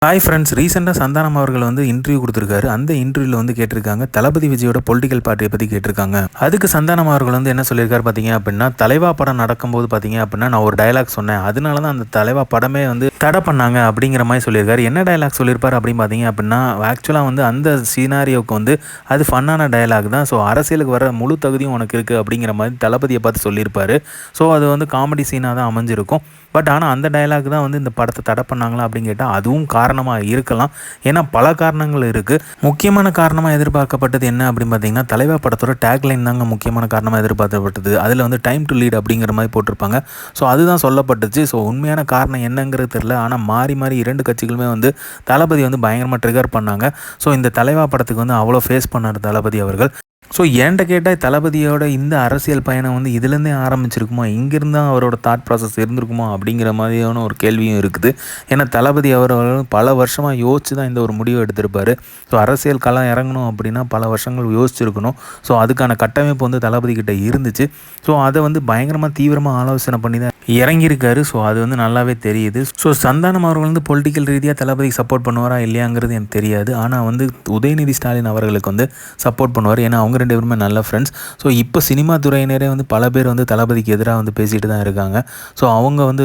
Hi friends, ரீசெண்டாக சந்தானம் அவர்கள் வந்து இன்டர்வியூ கொடுத்துருக்காரு. அந்த இன்டர்வியூவில் வந்து கேட்டிருக்காங்க தளபதி விஜயோட பொலிட்டிக்கல் பார்ட்டியை பற்றி கேட்டிருக்காங்க. அதுக்கு சந்தானம் அவர்கள் வந்து என்ன சொல்லியிருக்காரு பார்த்தீங்க அப்படின்னா, தலைவா படம் நடக்கும்போது பார்த்தீங்க அப்படின்னா நான் ஒரு டயலாக் சொன்னேன், அதனால தான் அந்த தலைவா படமே வந்து தடை பண்ணாங்க அப்படிங்கிற மாதிரி சொல்லியிருக்காரு. என்ன டயலாக் சொல்லியிருப்பார் அப்படின்னு பார்த்தீங்க அப்படின்னா, ஆக்சுவலாக வந்து அந்த சீனாரியோவுக்கு வந்து அது ஃபன்னான டயலாக் தான். ஸோ அரசியலுக்கு வர முழு தகுதியும் உனக்கு இருக்குது அப்படிங்கிற மாதிரி தளபதியை பார்த்து சொல்லியிருப்பார். ஸோ அது வந்து காமெடி சீனாக தான் அமைஞ்சிருக்கும். பட் ஆனால் அந்த டயலாக் தான் வந்து இந்த படத்தை தடை பண்ணாங்களா அப்படின்னு கேட்டால் அதுவும் காரணமாக இருக்கலாம். ஏன்னா பல காரணங்கள் இருக்குது. முக்கியமான காரணமாக எதிர்பார்க்கப்பட்டது என்ன அப்படின்னு பார்த்தீங்கன்னா, தலைவா படத்தோட டேக்லைன் தாங்க முக்கியமான காரணமாக எதிர்பார்க்கப்பட்டது. அதில் வந்து டைம் டு லீட் அப்படிங்கிற மாதிரி போட்டிருப்பாங்க. ஸோ அதுதான் சொல்லப்பட்டுச்சு. ஸோ உண்மையான காரணம் என்னங்கிறது தெரியல. ஆனால் மாறி மாறி இரண்டு கட்சிகளுமே வந்து தளபதி வந்து பயங்கரமாக ட்ரிகர் பண்ணாங்க. ஸோ இந்த தலைவா படத்துக்கு வந்து அவ்வளோ ஃபேஸ் பண்ணார் தளபதி அவர்கள். ஸோ என்கிட்ட கேட்டால் தளபதியோட இந்த அரசியல் பயணம் வந்து இதுலேருந்தே ஆரம்பிச்சிருக்குமா, இங்கிருந்து தான் அவரோட தாட் ப்ராசஸ் இருந்திருக்குமா அப்படிங்கிற மாதிரியான ஒரு கேள்வியும் இருக்குது. ஏன்னா தளபதி அவர்கள் பல வருஷமாக யோசிச்சு தான் இந்த ஒரு முடிவை எடுத்திருப்பார். ஸோ அரசியல் களம் இறங்கணும் அப்படின்னா பல வருஷங்கள் யோசிச்சிருக்கணும். ஸோ அதுக்கான கட்டமைப்பு வந்து தளபதி கிட்ட இருந்துச்சு. ஸோ அதை வந்து பயங்கரமாக தீவிரமாக ஆலோசனை பண்ணி தான் இறங்கியிருக்காரு. ஸோ அது வந்து நல்லாவே தெரியுது. ஸோ சந்தானம் அவர்கள் வந்து பொலிட்டிக்கல் ரீதியாக தளபதிக்கு சப்போர்ட் பண்ணுவாரா இல்லையாங்கிறது எனக்கு தெரியாது. ஆனால் வந்து உதயநிதி ஸ்டாலின் அவர்களுக்கு வந்து சப்போர்ட் பண்ணுவார். ஏன்னா அவங்க ரெண்டு பேருமே நல்ல ஃப்ரெண்ட்ஸ். ஸோ இப்போ சினிமா துறையினரே வந்து பல பேர் வந்து தளபதிக்கு எதிராக வந்து பேசிகிட்டு தான் இருக்காங்க. ஸோ அவங்க வந்து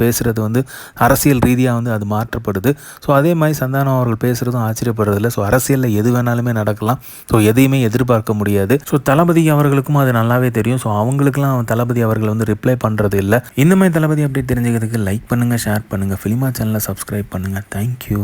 பேசுகிறது வந்து அரசியல் ரீதியாக வந்து அது மாற்றப்படுது. ஸோ அதே மாதிரி சந்தானம் அவர்கள் பேசுகிறதும் ஆச்சரியப்படுறதில்ல. ஸோ அரசியலில் எது வேணாலுமே நடக்கலாம். ஸோ எதையுமே எதிர்பார்க்க முடியாது. ஸோ தளபதி அவர்களுக்கும் அது நல்லாவே தெரியும். ஸோ அவங்களுக்குலாம் தளபதி அவர்கள் வந்து ரிப்ளை பண்ணுறது இல்லை. இந்த மாதிரி தளபதி அப்படி தெரிஞ்சுக்கிறதுக்கு லைக் பண்ணுங்கள், ஷேர் பண்ணுங்கள், ஃபிலிமா சேனலை சப்ஸ்கிரைப் பண்ணுங்கள். தேங்க்யூ.